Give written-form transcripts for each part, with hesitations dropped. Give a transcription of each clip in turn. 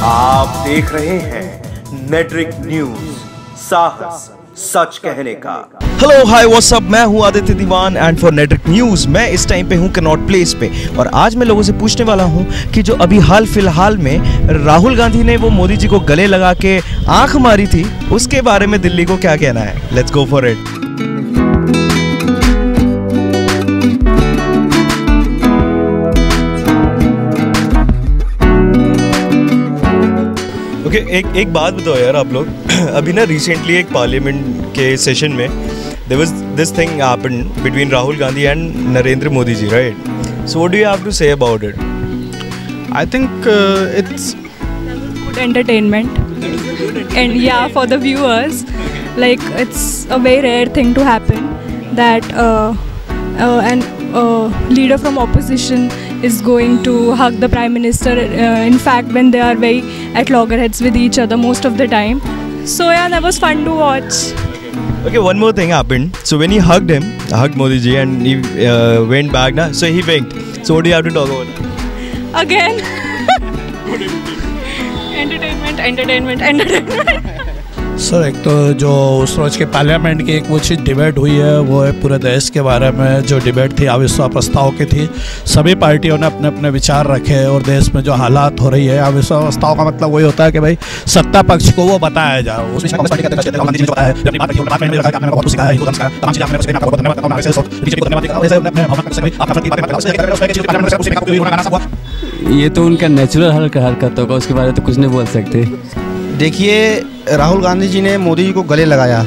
आप देख रहे हैं नेट्रिक न्यूज, साहस सच कहने का। हेलो हाय व्हाट्स अप, मैं हूं आदित्य दीवान एंड फॉर नेट्रिक न्यूज मैं इस टाइम पे हूं कनॉट प्लेस पे। और आज मैं लोगों से पूछने वाला हूं कि जो अभी हाल फिलहाल में राहुल गांधी ने वो मोदी जी को गले लगा के आंख मारी थी, उसके बारे में दिल्ली को क्या कहना है। Let's go for it. Okay, एक बात बताओ यार आप लोग, अभी ना रिसेंटली एक पार्लियामेंट के सेशन में there was this thing happened between Rahul Gandhi and Narendra Modi ji, right? So what do you have to say about it? I think it's good entertainment, and yeah, for the viewers, like it's a very rare thing to happen that an leader from opposition is going to hug the prime minister. In fact, when they are very at loggerheads with each other most of the time. So yeah, that was fun to watch. Okay, one more thing happened. So when he hugged Modi ji, and he went back, na, so he winked. So what do you have to talk about? Again, entertainment. Sir, एक तो जो उस रोज के parliament की एक वो चीज़ debate हुई है, वो है पूरे देश के बारे में। जो डिबेट थी अविश्वास प्रस्ताव की थी। सभी पार्टियों ने अपने अपने विचार रखे और देश में जो हालात हो रही है, अविश्वास प्रस्ताव का मतलब वही होता है कि भाई सत्ता पक्ष को वो बताया जाए। ये तो उनका नेचुरल हरकत होगा, उसके बारे में तो कुछ नहीं बोल सकते। देखिए, राहुल गांधी जी ने मोदी जी को गले लगाया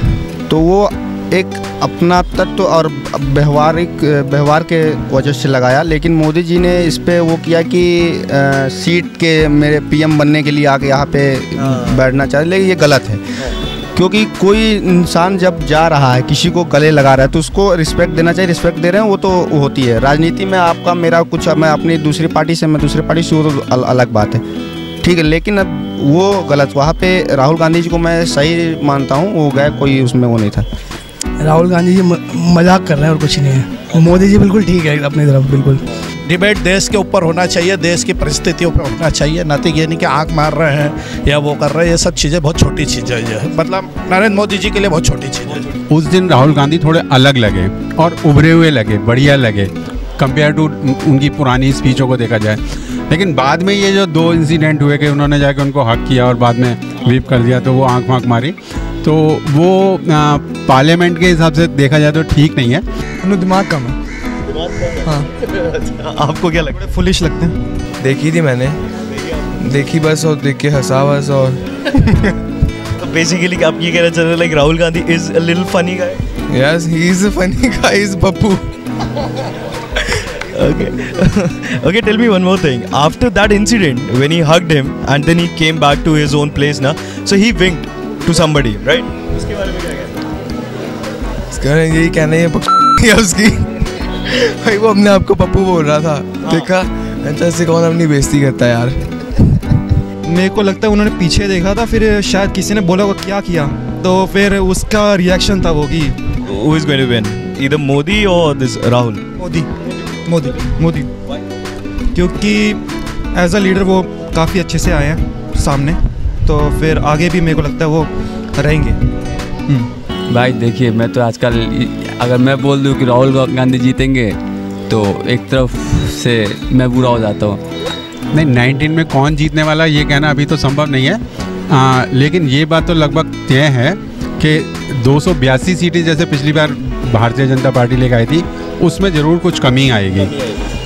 तो वो एक अपना तत्व और व्यवहार के वजह से लगाया, लेकिन मोदी जी ने इस पे वो किया कि सीट के मेरे पीएम बनने के लिए आके यहाँ पे बैठना चाहिए, लेकिन ये गलत है। क्योंकि कोई इंसान जब जा रहा है, किसी को गले लगा रहा है, तो उसको रिस्पेक्ट देना चाहिए। रिस्पेक्ट दे रहे हैं वो तो होती है। राजनीति में आपका मेरा कुछ, मैं अपनी दूसरी पार्टी से, मैं दूसरी पार्टी से, वो तो अलग बात है, ठीक है। लेकिन अब वो गलत, वहाँ पे राहुल गांधी जी को मैं सही मानता हूँ, वो गए, कोई उसमें वो नहीं था। राहुल गांधी जी मजाक कर रहे हैं और कुछ नहीं है। मोदी जी बिल्कुल ठीक है अपनी तरफ, बिल्कुल। डिबेट देश के ऊपर होना चाहिए, देश की परिस्थितियों पर होना चाहिए, न कि ये नहीं कि आंख मार रहे हैं या वो कर रहे हैं। ये सब चीज़ें बहुत छोटी चीज़ें हैं, मतलब नरेंद्र मोदी जी के लिए बहुत छोटी चीज़ें हैं। उस दिन राहुल गांधी थोड़े अलग लगे और उभरे हुए लगे, बढ़िया लगे कंपेयर टू उनकी पुरानी स्पीचों को देखा जाए। लेकिन बाद में ये जो दो इंसिडेंट हुए कि उन्होंने जाके उनको हक किया और बाद में वीप कर दिया, तो वो आंख वाँख मारी, तो वो पार्लियामेंट के हिसाब से देखा जाए तो ठीक नहीं है। उन्हें दिमाग कम है। हाँ, आपको क्या लगता है? फुलिश लगते हैं। देखी थी मैंने, देखी बस, और देख के हंसा बस। और तो बेसिकली आप ये कहना चाह रहे हैं like Rahul Gandhi is a little funny guy? Yes, he is a funny guy, is Pappu. Okay, tell me one more thing. After that incident, when he hugged him and then he came back to his own place, na, so he winked to somebody, right? उसके बारे में क्या कहना है? इसका यही कहना है या उसकी भाई, वो अपने आप को पप्पू बोल रहा था। देखा, अच्छा से कौन अपनी बेइज्जती करता है यार। मेरे को लगता है उन्होंने पीछे देखा था, फिर शायद किसी ने बोला वो क्या किया, तो फिर उसका रिएक्शन था वो कि Who is going to win? Either Modi or this Rahul? Modi. क्योंकि एज अ लीडर वो काफ़ी अच्छे से आए हैं सामने, तो फिर आगे भी मेरे को लगता है वो रहेंगे। भाई देखिए, मैं तो आजकल अगर मैं बोल दूं कि राहुल गांधी जीतेंगे तो एक तरफ से मैं बुरा हो जाता हूँ। नहीं, 19 में कौन जीतने वाला ये कहना अभी तो संभव नहीं है। लेकिन ये बात तो लगभग तय है कि 282 सीटें जैसे पिछली बार भारतीय जनता पार्टी लेकर आई थी, उसमें ज़रूर कुछ कमी आएगी।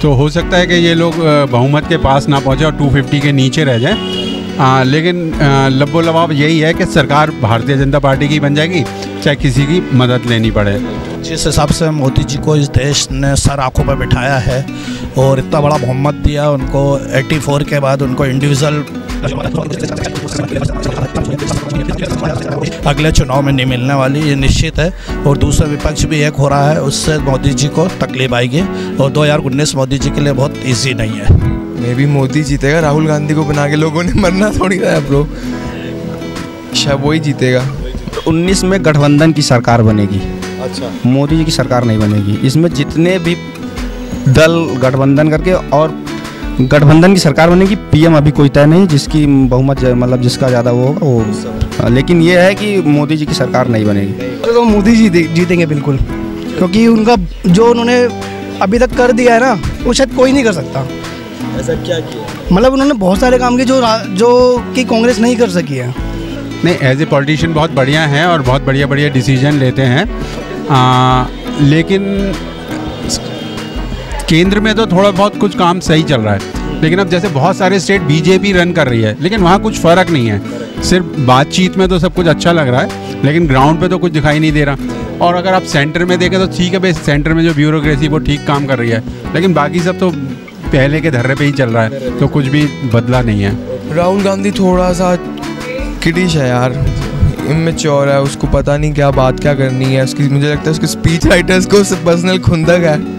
तो हो सकता है कि ये लोग बहुमत के पास ना पहुँचे और 250 के नीचे रह जाएं। लेकिन लब्बो लबाब यही है कि सरकार भारतीय जनता पार्टी की बन जाएगी, चाहे किसी की मदद लेनी पड़े। जिस हिसाब से मोदी जी को इस देश ने सर आंखों पर बिठाया है और इतना बड़ा बहुमत दिया उनको, 84 के बाद उनको इंडिविजुअल अगले चुनाव में नहीं मिलने वाली, ये निश्चित है। और दूसरा विपक्ष भी एक हो रहा है, उससे मोदी जी को तकलीफ आएगी और 2019 मोदी जी के लिए बहुत इजी नहीं है। मे भी मोदी जीतेगा, राहुल गांधी को बना के लोगों ने मरना थोड़ी ना है ब्रो, शायद वही जीतेगा। 19 में गठबंधन की सरकार बनेगी। अच्छा, मोदी जी की सरकार नहीं बनेगी। इसमें जितने भी दल गठबंधन करके और गठबंधन की सरकार बनेगी। पीएम अभी कोई तय नहीं, जिसकी बहुमत मतलब जिसका ज़्यादा वो होगा वो, लेकिन ये है कि मोदी जी की सरकार नहीं बनेगी। तो मोदी जी जीतेंगे बिल्कुल, क्योंकि उनका जो उन्होंने अभी तक कर दिया है ना, वो शायद कोई नहीं कर सकता। ऐसा क्या किया? मतलब उन्होंने बहुत सारे काम किए जो कि कांग्रेस नहीं कर सकी है। नहीं, एज ए पॉलिटिशियन बहुत बढ़िया हैं और बहुत बढ़िया बढ़िया डिसीजन लेते हैं, लेकिन केंद्र में तो थोड़ा बहुत कुछ काम सही चल रहा है। लेकिन अब जैसे बहुत सारे स्टेट बीजेपी रन कर रही है, लेकिन वहाँ कुछ फ़र्क नहीं है। सिर्फ बातचीत में तो सब कुछ अच्छा लग रहा है, लेकिन ग्राउंड पे तो कुछ दिखाई नहीं दे रहा। और अगर आप सेंटर में देखें तो ठीक है भाई, सेंटर में जो ब्यूरोक्रेसी वो ठीक काम कर रही है, लेकिन बाकी सब तो पहले के धर्रे पे ही चल रहा है, तो कुछ भी बदला नहीं है। राहुल गांधी थोड़ा सा किडिश है यार, इमेच्योर है, उसको पता नहीं क्या बात क्या करनी है उसकी। मुझे लगता है उसके स्पीच राइटर्स को पर्सनल खुंदक है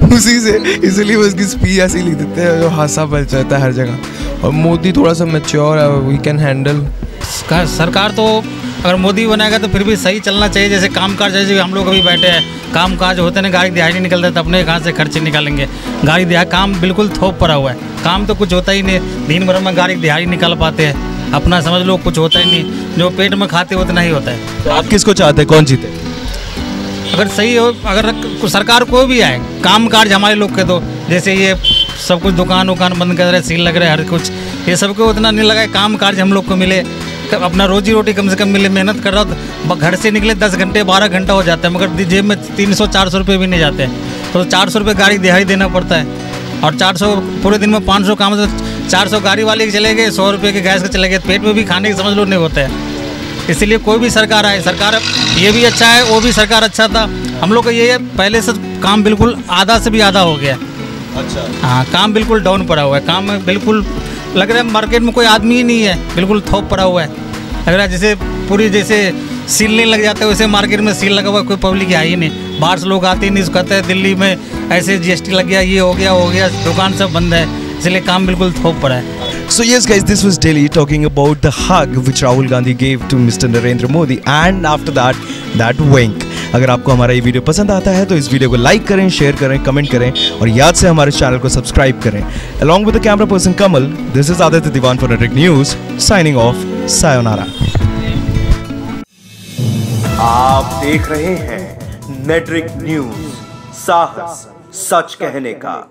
उसी से, इसलिए वो उसकी स्पीच ऐसी लिख देते हैं जो हादसा बच जाता है हर जगह। और मोदी थोड़ा सा मैच्योर है, वी कैन हैंडल। सरकार तो अगर मोदी बनाएगा तो फिर भी सही चलना चाहिए। जैसे काम काज, जैसे हम लोग अभी बैठे हैं, काम काज होते हैं, गाड़ी दिहाड़ी नहीं निकलता, तो अपने कहाँ से खर्चे निकालेंगे। गाड़ी दिहाड़ी काम बिल्कुल थोप पड़ा हुआ है, काम तो कुछ होता ही नहीं। दिन भर में गाड़ी दिहाड़ी निकाल पाते हैं, अपना समझ लो कुछ होता ही नहीं, जो पेट में खाते उतना ही होता है। तो आप किसको चाहते हैं, कौन जीते? अगर सही हो, अगर सरकार कोई भी आए, काम काज हमारे लोग के, तो जैसे ये सब कुछ दुकान वुकान बंद कर रहे, सील लग रहे, हर कुछ ये सबको उतना नहीं लगा। काम काज हम लोग को मिले, अपना रोजी रोटी कम से कम मिले। मेहनत कर रहा हो, घर से निकले 10 घंटे 12 घंटा हो जाता है, मगर जेब में 300-400 रुपये भी नहीं जाते हैं, तो 400 रुपये गाड़ी दिहाड़ी देना पड़ता है। और 400 पूरे दिन में 500 काम, तो 400 गाड़ी वाले के चले गए, 100 रुपये के गैस के चले गए, पेट में भी खाने की समझ लो नहीं होता है। इसीलिए कोई भी सरकार आए, सरकार ये भी अच्छा है, वो भी सरकार अच्छा था। हम लोग का ये पहले से काम बिल्कुल आधा से भी आधा हो गया। अच्छा, हाँ, काम बिल्कुल डाउन पड़ा हुआ है, काम में बिल्कुल लग रहा है मार्केट में कोई आदमी ही नहीं है, बिल्कुल थोप पड़ा हुआ है। लग रहा है जैसे पूरी जैसे सील नहीं लग जाता है, वैसे मार्केट में सील लगा हुआ, कोई पब्लिक है ही नहीं। बाहर से लोग आते ही नहीं, कहते हैं दिल्ली में ऐसे GST लग गया, ये हो गया, वो हो गया, दुकान सब बंद है, इसलिए काम बिल्कुल थोप पड़ा है। So yes guys, this was Delhi talking about the hug which Rahul Gandhi gave to Mr. Narendra Modi and after that wink. अगर आपको हमारा ये वीडियो पसंद आता है तो इस वीडियो को लाइक करें, शेयर करें, कमेंट करें और याद से हमारे चैनल को सब्सक्राइब करें। Along with the camera person Kamal, this is Aditya Diwan for Network News, signing off, sayonara. आप देख रहे हैं नेटरिक न्यूज, साहस सच कहने का।